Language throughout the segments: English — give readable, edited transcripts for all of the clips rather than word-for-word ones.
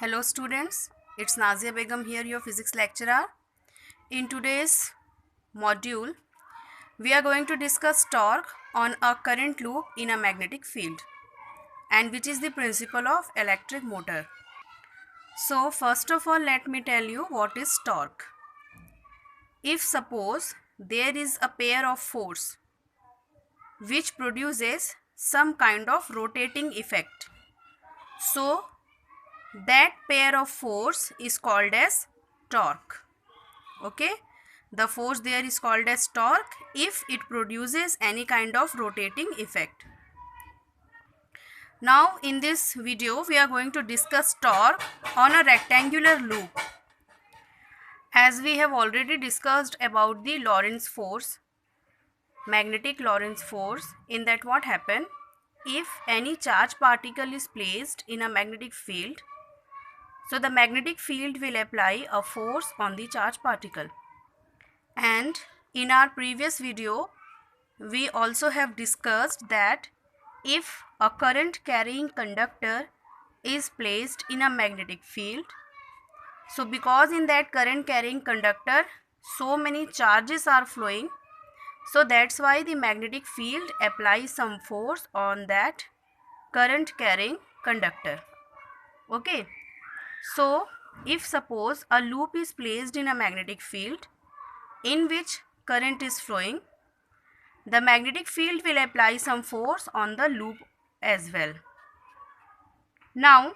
Hello students, it's Nazia Begum here, your physics lecturer. In today's module, we are going to discuss torque on a current loop in a magnetic field, and which is the principle of electric motor. So first of all, let me tell you what is torque. If suppose there is a pair of force which produces some kind of rotating effect, so that pair of force is called as torque. Okay, the force there is called as torque if it produces any kind of rotating effect. Now in this video we are going to discuss torque on a rectangular loop. As we have already discussed about the Lorentz force, magnetic Lorentz force, in that what happen if any charge particle is placed in a magnetic field, so the magnetic field will apply a force on the charge particle. And in our previous video, we also have discussed that if a current carrying conductor is placed in a magnetic field, so because in that current carrying conductor so many charges are flowing, so that's why the magnetic field applies some force on that current carrying conductor. Okay, so if suppose a loop is placed in a magnetic field in which current is flowing, the magnetic field will apply some force on the loop as well. Now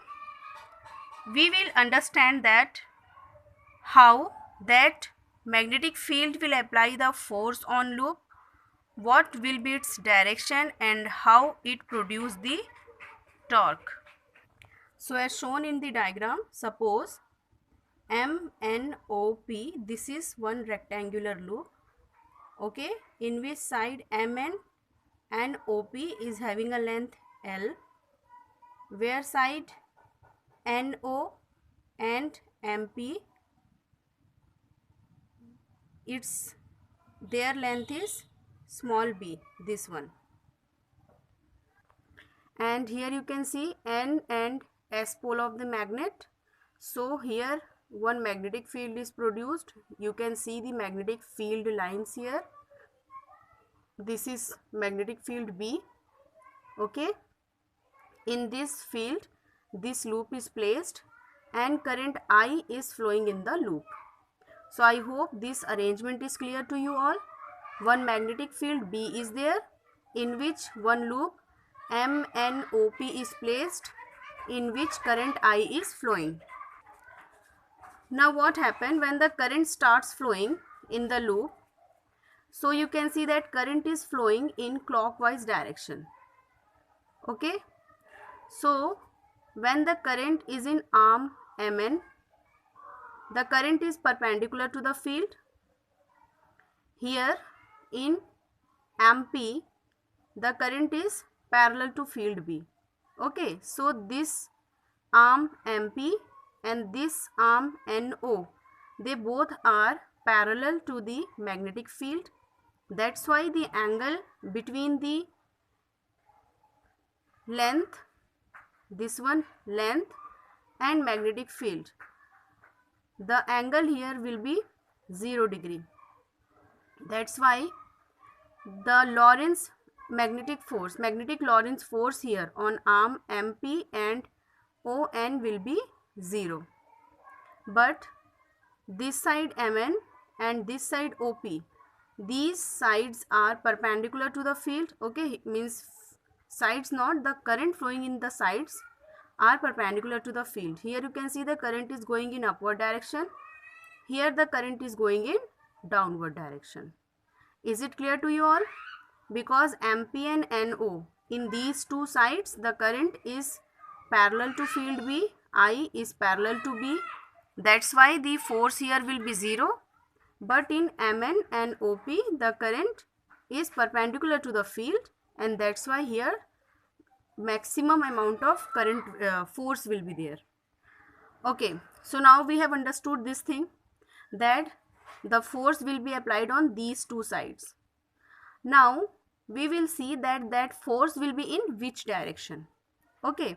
we will understand that how that magnetic field will apply the force on loop, what will be its direction, and how it produce the torque. So as shown in the diagram, suppose MNOP, this is one rectangular loop, okay, in which side MN and OP is having a length L, where side NO and MP, its their length is small b, this one. And here you can see N and S pole of the magnet. So here one magnetic field is produced. You can see the magnetic field lines here. This is magnetic field B. Okay, in this field this loop is placed and current I is flowing in the loop. So I hope this arrangement is clear to you all. One magnetic field B is there in which one loop MNOP is placed in which current I is flowing. Now what happened when the current starts flowing in the loop? So you can see that current is flowing in clockwise direction. Okay, so when the current is in arm Mn, the current is perpendicular to the field. Here in MP, the current is parallel to field B. Okay, so this arm MP and this arm NO, they both are parallel to the magnetic field. That's why the angle between the length, this one length, and magnetic field, the angle here will be 0 degree. That's why the Lorentz magnetic Lorentz force here on arm MP and ON will be 0. But this side MN and this side OP, these sides are perpendicular to the field. Okay, means sides, not the current flowing in the sides are perpendicular to the field. Here you can see the current is going in upward direction. Here the current is going in downward direction. Is it clear to you all? Because MP and NO, in these two sides the current is parallel to field B, I is parallel to B. That's why the force here will be 0. But in Mn and OP the current is perpendicular to the field, and that's why here maximum amount of current force will be there. Okay, so now we have understood this thing, that the force will be applied on these two sides. Now we will see that force will be in which direction. Okay,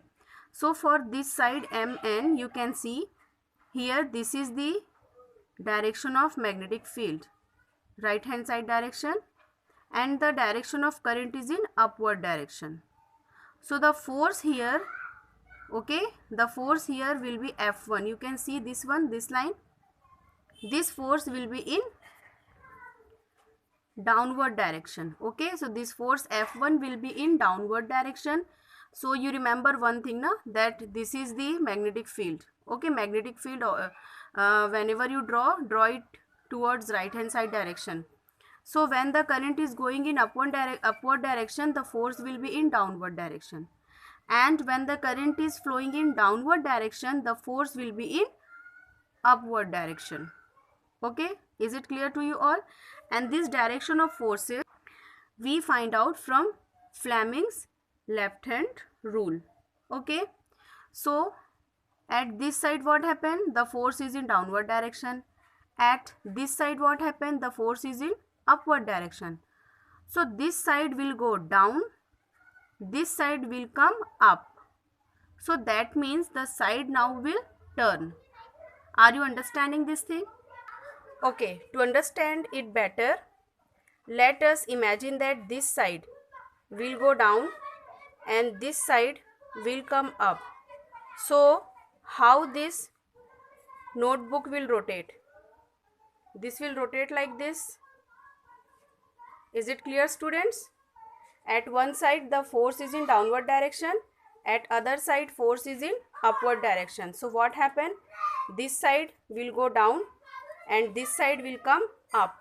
So for this side MN, you can see here this is the direction of magnetic field, right hand side direction, and the direction of current is in upward direction. So the force here, okay, the force here will be F1. You can see this one, this line. This force will be in downward direction. Okay, so this force F1 will be in downward direction. So you remember one thing na, that this is the magnetic field. Okay, magnetic field, whenever you draw it towards right hand side direction. So when the current is going in upward direction, the force will be in downward direction. And when the current is flowing in downward direction, the force will be in upward direction. Okay, is it clear to you all? And this direction of forces we find out from Fleming's left hand rule. Okay, so at this side what happened? The force is in downward direction. At this side what happened? The force is in upward direction. So this side will go down, this side will come up. So that means the side now will turn. Are you understanding this thing? Okay, to understand it better, let us imagine that this side will go down and this side will come up. So how this notebook will rotate? This will rotate like this. Is it clear, students? At one side the force is in downward direction, at other side force is in upward direction. So what happened? This side will go down and this side will come up.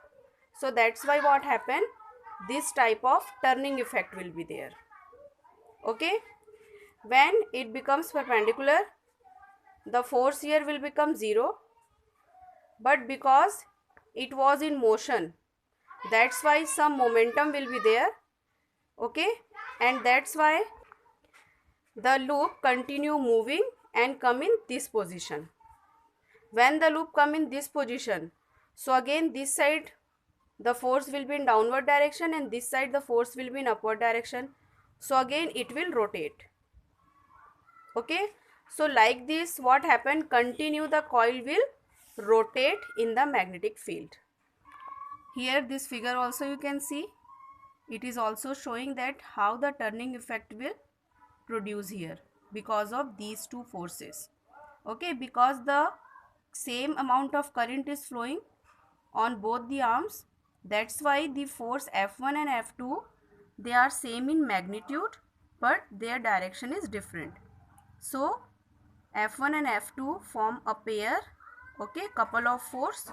So that's why what happened? This type of turning effect will be there. Okay, when it becomes perpendicular, the force here will become 0, but because it was in motion, that's why some momentum will be there. Okay, and that's why the loop continue moving and come in this position. When the loop come in this position, so again this side the force will be in downward direction and this side the force will be in upward direction. So again it will rotate. Okay, so like this what happened? Continue, the coil will rotate in the magnetic field. Here this figure also you can see, it is also showing that how the turning effect will produce here because of these two forces. Okay, because the same amount of current is flowing on both the arms, that's why the force F1 and F2, they are same in magnitude but their direction is different. So F1 and F2 form a pair, okay, couple of force,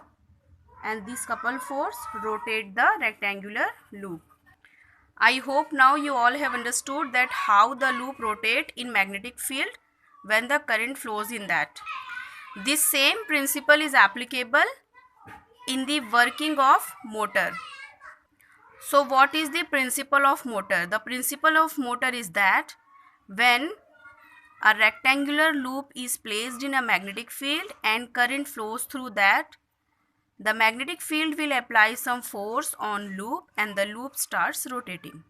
and this couple force rotate the rectangular loop. I hope now you all have understood that how the loop rotate in magnetic field when the current flows in that. This same principle is applicable in the working of motor. So what is the principle of motor? The principle of motor is that when a rectangular loop is placed in a magnetic field and current flows through that, the magnetic field will apply some force on loop and the loop starts rotating.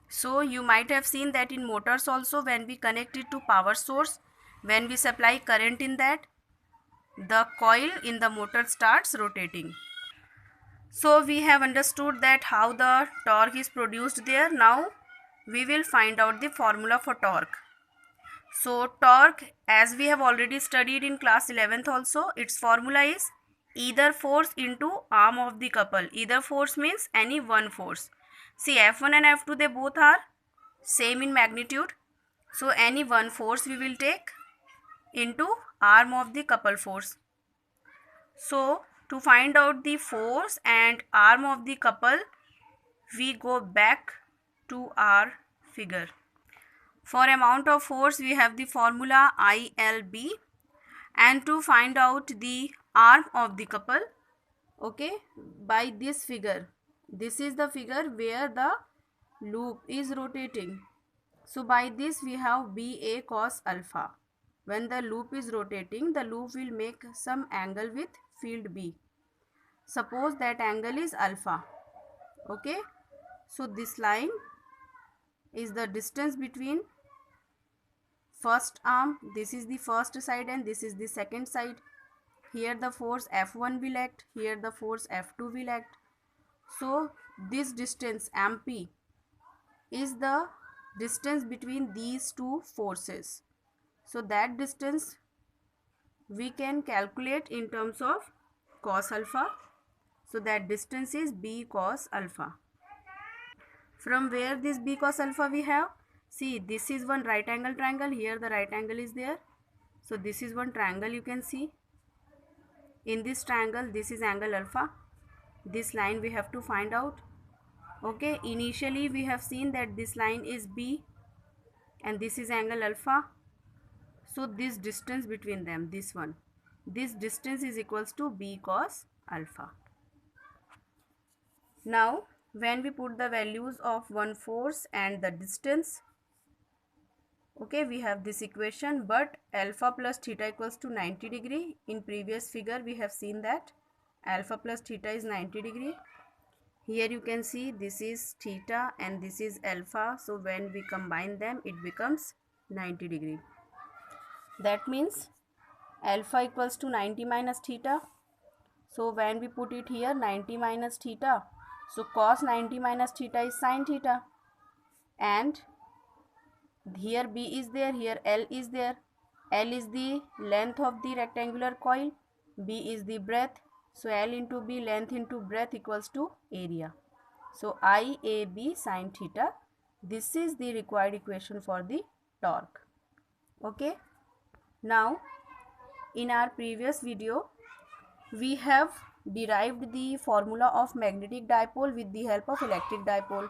So you might have seen that in motors also, when we connect it to power source, when we supply current in that, the coil in the motor starts rotating. So we have understood that how the torque is produced there. Now we will find out the formula for torque. So torque, as we have already studied in class 11th also, its formula is either force into arm of the couple. Either force means any one force. See, F1 and F2, they both are same in magnitude. So any one force we will take into arm of the couple force. So to find out the force and arm of the couple, we go back to our figure. For amount of force, we have the formula ILB, and to find out the arm of the couple, okay, by this figure. This is the figure where the loop is rotating. So by this we have BA cos alpha. When the loop is rotating, the loop will make some angle with field B. Suppose that angle is alpha. Okay, so this line is the distance between first arm, this is the first side and this is the second side. Here the force F1 will act, here the force F2 will act. So this distance MP is the distance between these two forces. So that distance we can calculate in terms of cos alpha. So that distance is B cos alpha. From where this B cos alpha we have? See, this is one right angle triangle. Here the right angle is there. So this is one triangle you can see. In this triangle, this is angle alpha. This line we have to find out. Okay, initially we have seen that this line is B and this is angle alpha. So this distance between them, this one, this distance is equals to B cos alpha. Now when we put the values of one force and the distance, okay, we have this equation, but alpha plus theta equals to 90 degree. In previous figure we have seen that alpha plus theta is 90 degree. Here you can see this is theta and this is alpha. So when we combine them, it becomes 90 degree. That means alpha equals to 90 minus theta. So when we put it here, 90 minus theta, so cos 90 minus theta is sin theta. And here B is there, here L is there. L is the length of the rectangular coil, B is the breadth. So L into B, length into breadth, equals to area. So IAB sin theta, this is the required equation for the torque. Okay. Now in our previous video we have derived the formula of magnetic dipole with the help of electric dipole,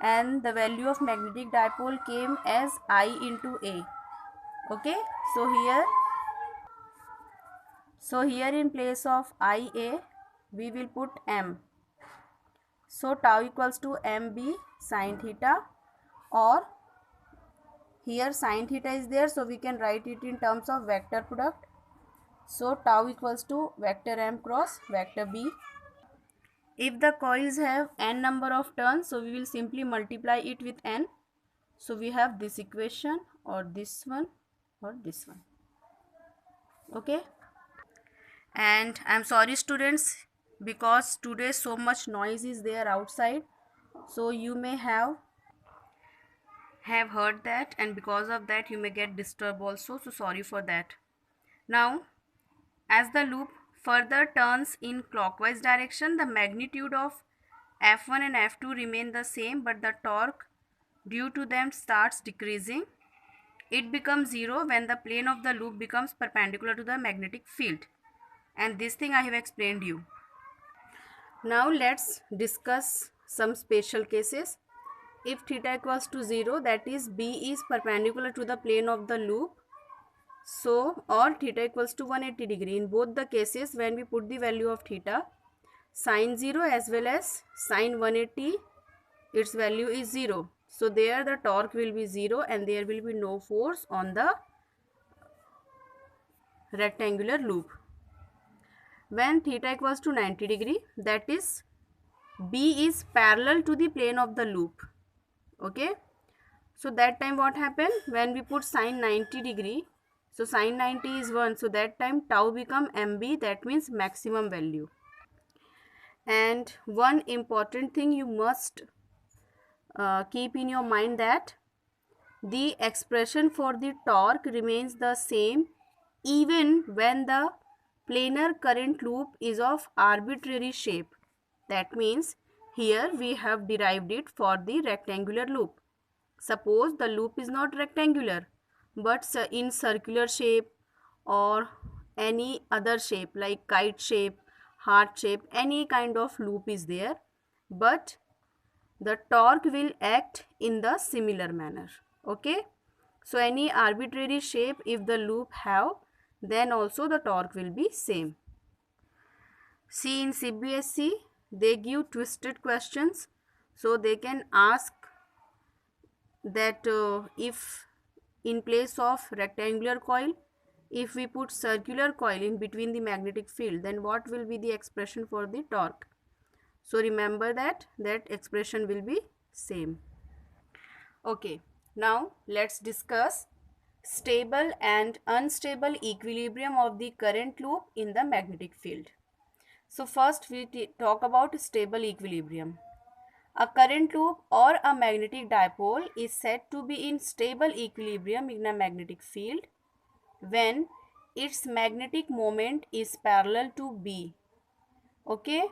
and the value of magnetic dipole came as I into A. Okay, so here in place of IA we will put M. So tau equals to MB sin theta, or here sin theta is there, so we can write it in terms of vector product. So tau equals to vector M cross vector B. If the coils have n number of turns, so we will simply multiply it with n. So we have this equation, or this one, or this one. Okay. And I'm sorry students, because today so much noise is there outside, so you may have heard that, and because of that you may get disturbed also, so sorry for that. Now as the loop further turns in clockwise direction, the magnitude of F1 and F2 remain the same, but the torque due to them starts decreasing. It becomes zero when the plane of the loop becomes perpendicular to the magnetic field, and this thing I have explained you. Now let's discuss some special cases. If theta equals to 0, that is B is perpendicular to the plane of the loop, so or theta equals to 180 degree. In both the cases, when we put the value of theta, sin 0 as well as sin 180, its value is 0. So there the torque will be 0 and there will be no force on the rectangular loop. When theta equals to 90 degree, that is B is parallel to the plane of the loop. Okay. So that time what happened? When we put sin 90 degree, so sin 90 is 1. So that time tau become MB, that means maximum value. And one important thing you must keep in your mind, that the expression for the torque remains the same even when the planar current loop is of arbitrary shape. That means here we have derived it for the rectangular loop. Suppose the loop is not rectangular but in circular shape or any other shape like kite shape, heart shape, any kind of loop is there, but the torque will act in the similar manner. Okay. So any arbitrary shape if the loop have, then also the torque will be same. See, in CBSE they give twisted questions, so they can ask that if in place of rectangular coil, if we put circular coil in between the magnetic field, then what will be the expression for the torque? So remember that expression will be same. Okay, now let's discuss stable and unstable equilibrium of the current loop in the magnetic field. So first we talk about stable equilibrium. A current loop or a magnetic dipole is said to be in stable equilibrium in a magnetic field when its magnetic moment is parallel to B. Okay,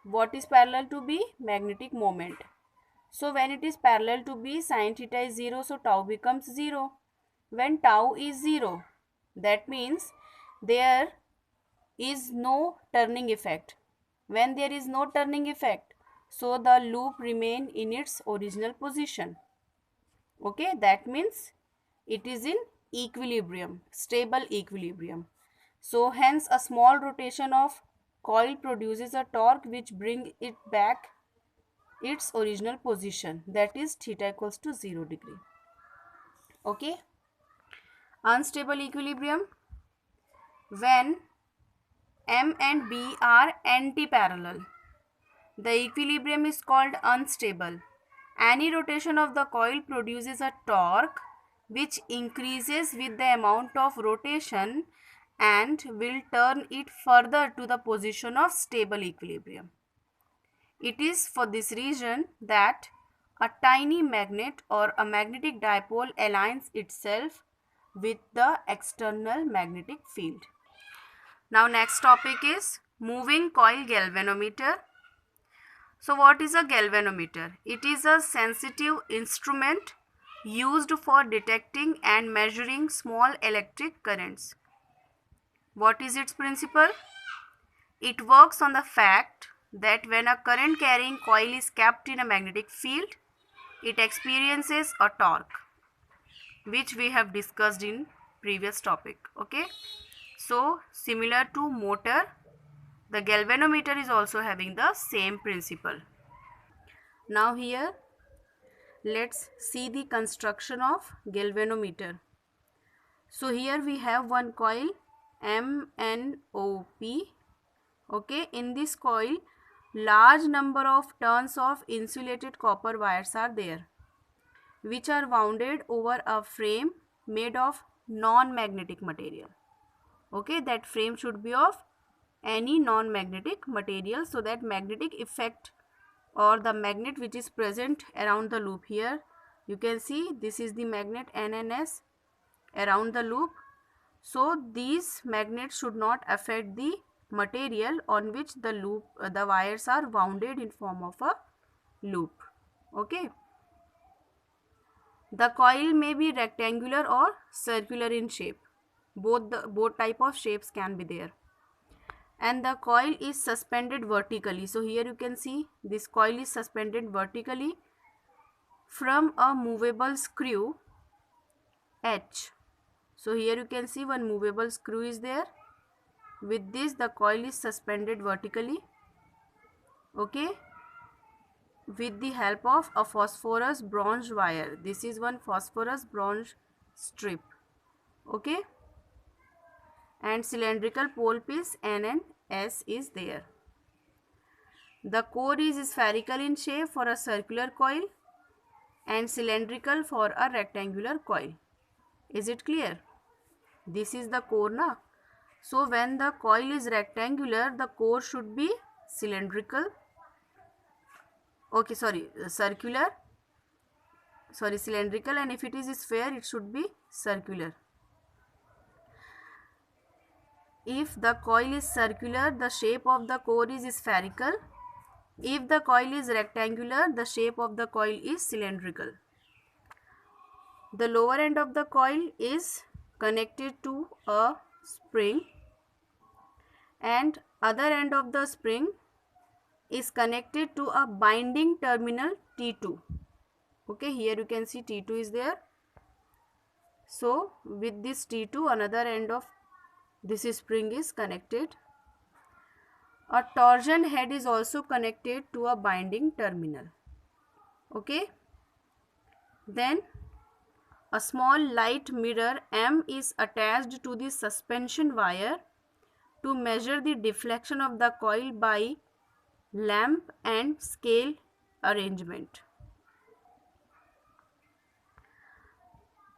what is parallel to B? Magnetic moment. So when it is parallel to B, sin theta is 0, so tau becomes 0. When tau is 0, that means there is no turning effect. When there is no turning effect, so the loop remain in its original position. Okay, that means it is in equilibrium, stable equilibrium. So hence a small rotation of coil produces a torque which bring it back its original position, that is theta equals to 0 degree. Okay, unstable equilibrium, when M and B are anti-parallel, the equilibrium is called unstable. Any rotation of the coil produces a torque which increases with the amount of rotation and will turn it further to the position of stable equilibrium. It is for this reason that a tiny magnet or a magnetic dipole aligns itself with the external magnetic field. Now next topic is moving coil galvanometer. So what is a galvanometer? It is a sensitive instrument used for detecting and measuring small electric currents. What is its principle? It works on the fact that when a current carrying coil is kept in a magnetic field, it experiences a torque, which we have discussed in previous topic. Okay, so similar to motor, the galvanometer is also having the same principle. Now here let's see the construction of galvanometer. So here we have one coil MNOP. Okay, in this coil large number of turns of insulated copper wires are there, which are wounded over a frame made of non-magnetic material. Okay, that frame should be of any non-magnetic material, so that magnetic effect or the magnet which is present around the loop, here you can see this is the magnet NNS around the loop. So these magnets should not affect the material on which the loop the wires are wounded in form of a loop. Okay, the coil may be rectangular or circular in shape. Both type of shapes can be there. And the coil is suspended vertically. So here you can see this coil is suspended vertically from a movable screw H. So here you can see one movable screw is there. With this the coil is suspended vertically. Okay, with the help of a phosphorus bronze wire. This is one phosphorus bronze strip. Okay, and cylindrical pole piece N and S is there. The core is spherical in shape for a circular coil and cylindrical for a rectangular coil. Is it clear? This is the core na. So when the coil is rectangular, the core should be cylindrical. Okay, sorry, circular. Sorry, cylindrical, and if it is sphere, it should be circular. If the coil is circular, the shape of the core is spherical. If the coil is rectangular, the shape of the coil is cylindrical. The lower end of the coil is connected to a spring and other end of the spring is connected to a binding terminal T2. Okay, here you can see T2 is there. So with this T2, another end of this spring is connected. A torsion head is also connected to a binding terminal. Okay, then a small light mirror M is attached to the suspension wire to measure the deflection of the coil by lamp and scale arrangement.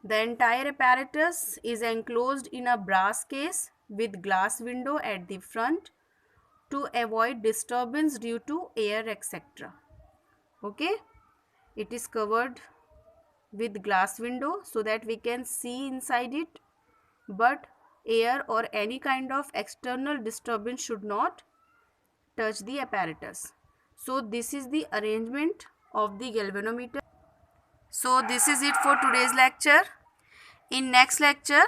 The entire apparatus is enclosed in a brass case with glass window at the front to avoid disturbance due to air, etc. Okay, it is covered with glass window so that we can see inside it, but air or any kind of external disturbance should not touch the apparatus. So this is the arrangement of the galvanometer. So this is it for today's lecture. In next lecture,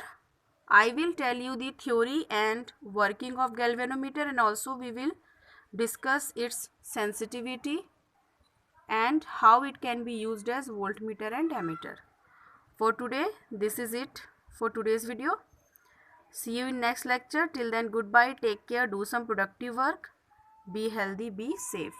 I will tell you the theory and working of galvanometer, and also we will discuss its sensitivity and how it can be used as voltmeter and ammeter. For today, this is it for today's video. See you in next lecture. Till then, goodbye, take care, do some productive work, be healthy, be safe.